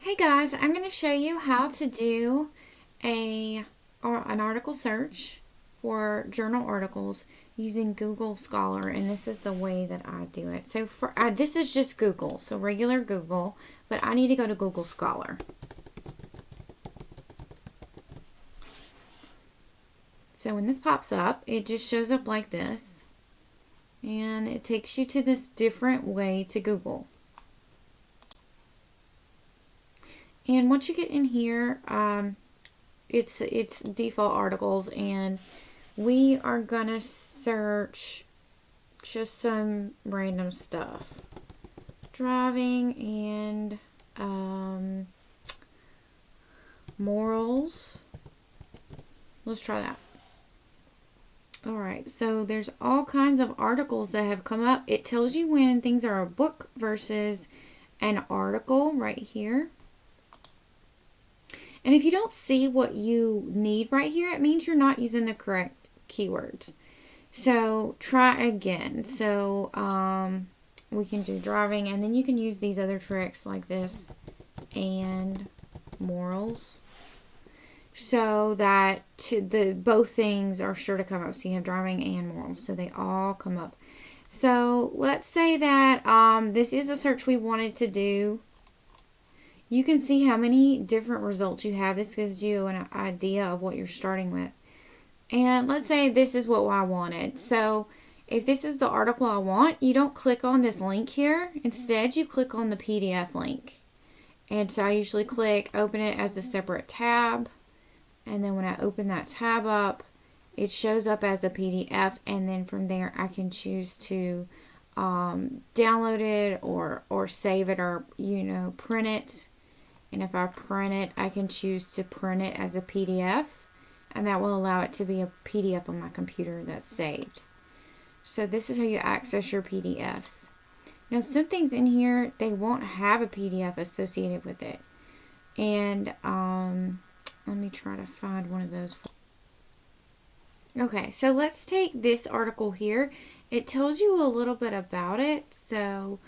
Hey guys, I'm going to show you how to do an article search for journal articles using Google Scholar, and this is the way that I do it. So this is just Google, so regular Google, but I need to go to Google Scholar. So when this pops up, it just shows up like this, and it takes you to this different way to Google. And once you get in here, it's default articles, and we are gonna search just some random stuff. Driving and morals. Let's try that. Alright, so there's all kinds of articles that have come up. It tells you when things are a book versus an article right here. And if you don't see what you need right here, it means you're not using the correct keywords. So try again. So we can do driving, and then you can use these other tricks like this and morals, so that both things are sure to come up. So you have driving and morals, so they all come up. So let's say that this is a search we wanted to do. You can see how many different results you have. This gives you an idea of what you're starting with. And let's say this is what I wanted. So if this is the article I want, you don't click on this link here. Instead, you click on the PDF link. And so I usually click open it as a separate tab. And then when I open that tab up, it shows up as a PDF. And then from there, I can choose to download it or save it, or print it. And if I print it, I can choose to print it as a PDF, and that will allow it to be a PDF on my computer that's saved. So this is how you access your PDFs. Now some things in here, they won't have a PDF associated with it. And let me try to find one of those. Okay, so let's take this article here. It tells you a little bit about it. So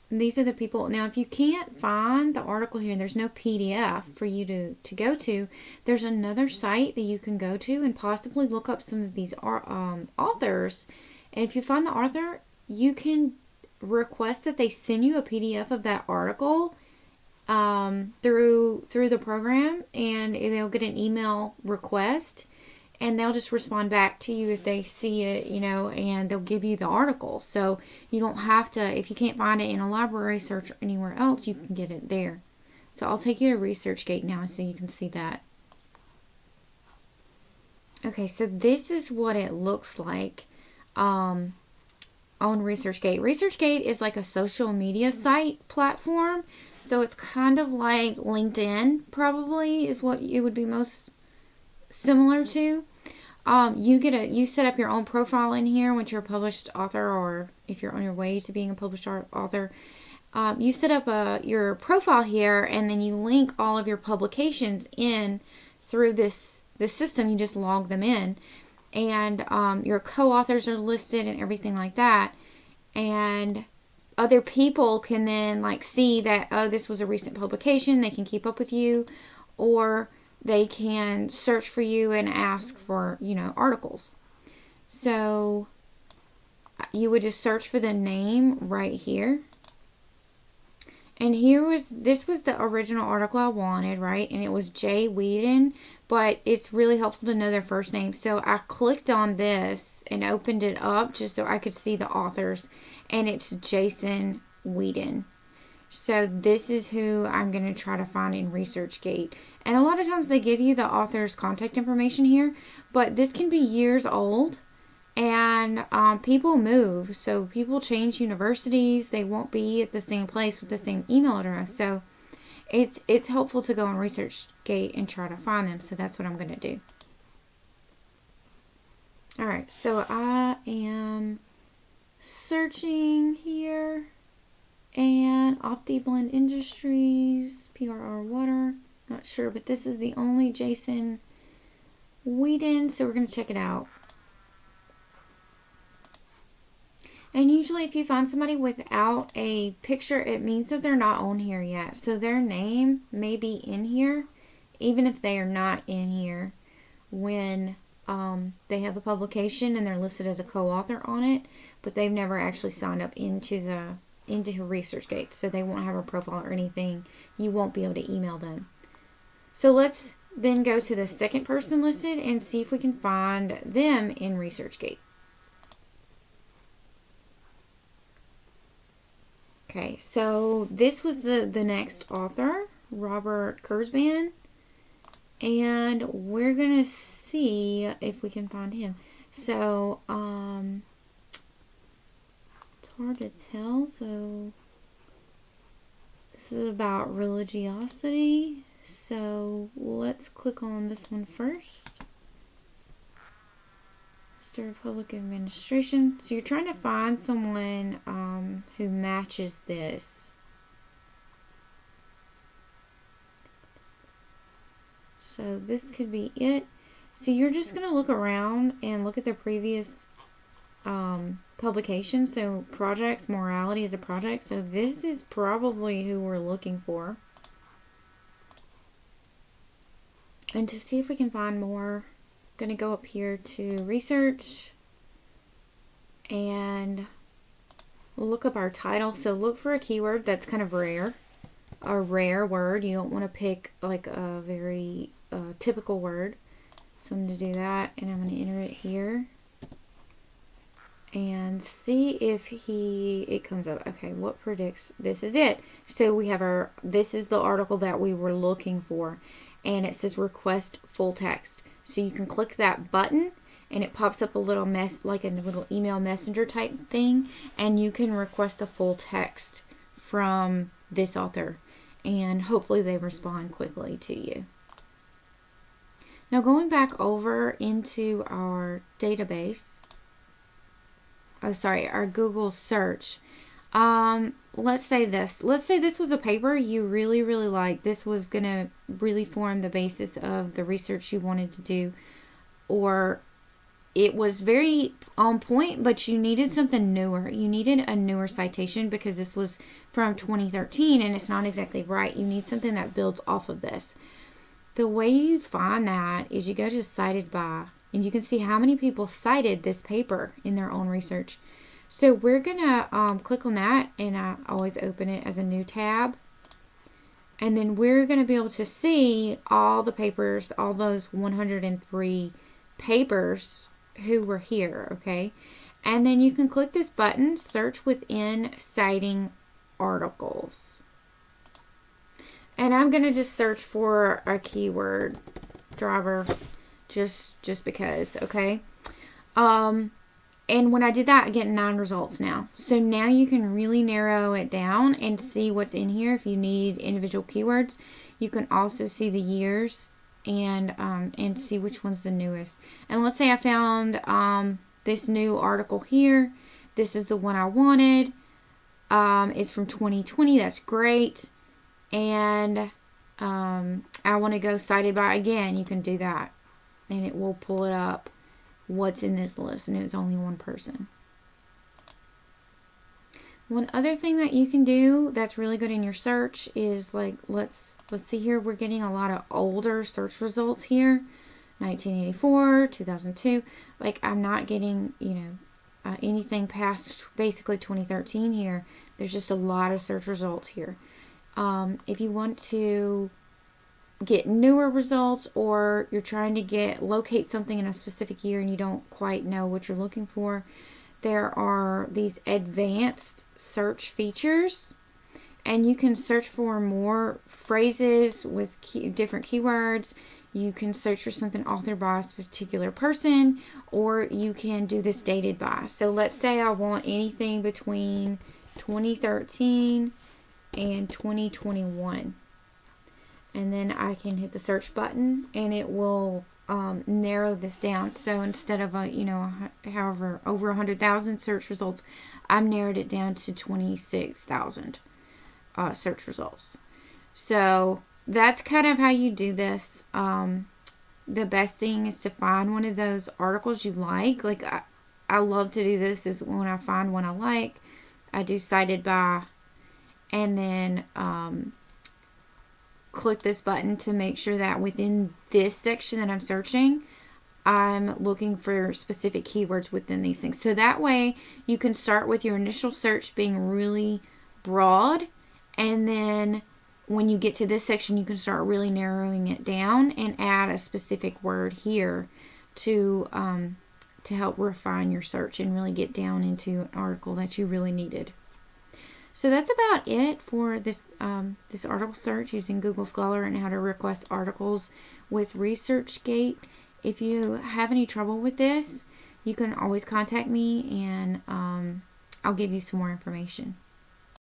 these are the people. Now, if you can't find the article here and there's no PDF for you to go to, there's another site that you can go to and possibly look up some of these authors. And if you find the author, you can request that they send you a PDF of that article through the program, and they'll get an email request. And they'll just respond back to you if they see it, and they'll give you the article. So you don't have to, if you can't find it in a library search or anywhere else, you can get it there. So I'll take you to ResearchGate now so you can see that. Okay, so this is what it looks like on ResearchGate. ResearchGate is like a social media site platform. So it's kind of like LinkedIn, probably, is what it would be most similar to. You set up your own profile in here once you're a published author, or if you're on your way to being a published author. You set up your profile here, and then you link all of your publications in through this system. You just log them in, and your co-authors are listed and everything like that. And other people can then see that, oh, this was a recent publication. They can keep up with you, or they can search for you and ask for, articles. So you would just search for the name right here. And this was the original article I wanted, right? And it was Jay Whedon, but it's really helpful to know their first name. So I clicked on this and opened it up just so I could see the authors, and it's Jason Whedon. So this is who I'm going to try to find in ResearchGate. And a lot of times they give you the author's contact information here, but this can be years old, and people move. So people change universities. They won't be at the same place with the same email address. So it's helpful to go on ResearchGate and try to find them. So that's what I'm going to do. All right, so I am searching here. And OptiBlend Industries, PRR Water, not sure, but this is the only Jason Whedon, so we're going to check it out. And usually if you find somebody without a picture, it means that they're not on here yet. So their name may be in here, even if they are not in here when they have a publication and they're listed as a co-author on it, but they've never actually signed up into ResearchGate, so they won't have a profile or anything. You won't be able to email them. So let's then go to the second person listed and see if we can find them in ResearchGate. Okay, so this was the next author, Robert Kurzban, and we're gonna see if we can find him. So it's hard to tell. So this is about religiosity. So let's click on this one first. Master of Public Administration. So you're trying to find someone who matches this. So this could be it. So you're just going to look around and look at their previous publications. So projects, morality is a project. So this is probably who we're looking for. And to see if we can find more, I'm going to go up here to research and look up our title. So look for a keyword that's kind of rare. A rare word. You don't want to pick like a very typical word. So I'm going to do that, and I'm going to enter it here and see if it comes up. Okay, what predicts? This is it. So we have this is the article that we were looking for, and it says request full text. So you can click that button and it pops up a little like a little email messenger type thing, and you can request the full text from this author, and hopefully they respond quickly to you. Now going back over into our database, our Google search, let's say this was a paper you really, really liked. This was going to really form the basis of the research you wanted to do, or it was very on point, but you needed something newer. You needed a newer citation because this was from 2013 and it's not exactly right. You need something that builds off of this. The way you find that is you go to cited by, and you can see how many people cited this paper in their own research. So we're going to click on that, and I always open it as a new tab. And then we're going to be able to see all the papers, all those 103 papers who were here, okay? And then you can click this button, search within Citing Articles. And I'm going to just search for a keyword, driver, just because, okay? And when I did that, I get 9 results now. So now you can really narrow it down and see what's in here if you need individual keywords. You can also see the years and see which one's the newest. And let's say I found this new article here. This is the one I wanted. It's from 2020. That's great. And I want to go cited by again. You can do that, and it will pull it up what's in this list, and it's only one person. One other thing that you can do that's really good in your search is, like, let's see here. We're getting a lot of older search results here, 1984, 2002. Like, I'm not getting, anything past basically 2013 here. There's just a lot of search results here. If you want to get newer results, or you're trying to locate something in a specific year and you don't quite know what you're looking for, there are these advanced search features, and you can search for more phrases with different keywords. You can search for something authored by a particular person, or you can do this dated by. So let's say I want anything between 2013 and 2021, and then I can hit the search button and it will narrow this down. So instead of however over 100,000 search results, I've narrowed it down to 26,000 search results. So that's kind of how you do this. The best thing is to find one of those articles you like I love to do this is when I find one I like, I do cited by, and then click this button to make sure that within this section that I'm searching, I'm looking for specific keywords within these things. So that way you can start with your initial search being really broad, and then when you get to this section, you can start really narrowing it down and add a specific word here to help refine your search and really get down into an article that you really needed. So that's about it for this this article search using Google Scholar and how to request articles with ResearchGate. If you have any trouble with this, you can always contact me, and I'll give you some more information.